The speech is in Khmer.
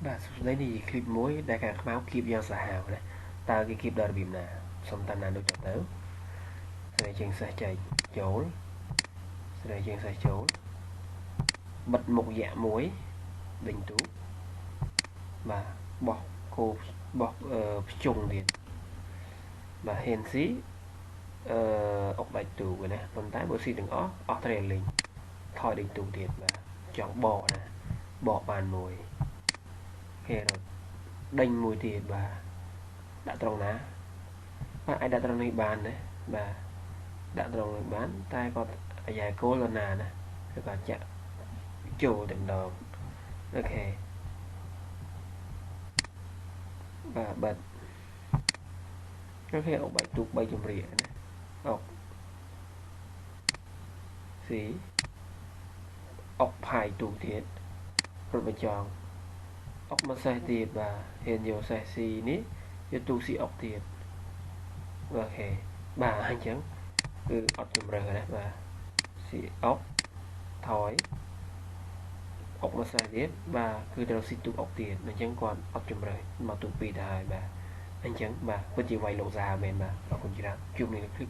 បាទសួស្តីនេះคลิปមួយដែលខាងខ្មៅคลิปយ៉ាងសាហាវណាតើគេคลิปដល់របៀបណាសុំតាមណាដូចទៅស្រីជាងសេះចែកចូលស្រីជាងសេះចូលបិទមុខយៈមួយដេញទូបាទបោះគោបោះភ្ជុងទៀតបាទហ៊ានស៊ីអុកដាច់ទូណាប៉ុន្តែបើស៊ីទាំងអស់ត្រេលីងថយដេញទូទៀតបាទចង់បកណាបកបានមួយគេរត់ដេញមួយទៀតបាទដាក់ត្រង់ណាបាទអាចដាក់ត្រង់នេះបានណាបាទដាក់ត្រង់នេះបានតែគាត់អាយ៉ាគោលទៅណាណាគឺគាត់ចាក់ចូលតែម្ដងអូខេបាទបាត់អូខេអុកបាច់ទូក3ជំរាកណាអុកស៊ីអុកផាយទូកទៀតរត់បញ្ចងអុកមកសេះទៀតបាទហ៊ានយកសេះស៊ីនេះយកទូកស៊ីអុកទៀតអូខេបាទអញ្ចឹងគឺអត់ជំរឿណាបាទស៊ីអុកថយអុកមកសេះទៀតបាទគឺត្រូវស៊ីទូកអុកទៀតអញ្ចឹងគាត់អត់ជំរឿមកទូកពីរទៅហើយបាទអញ្ចឹងបាទពិតជាវាយលោកសាមែនបាទអរគុណច្រើនជួបនៅคลิป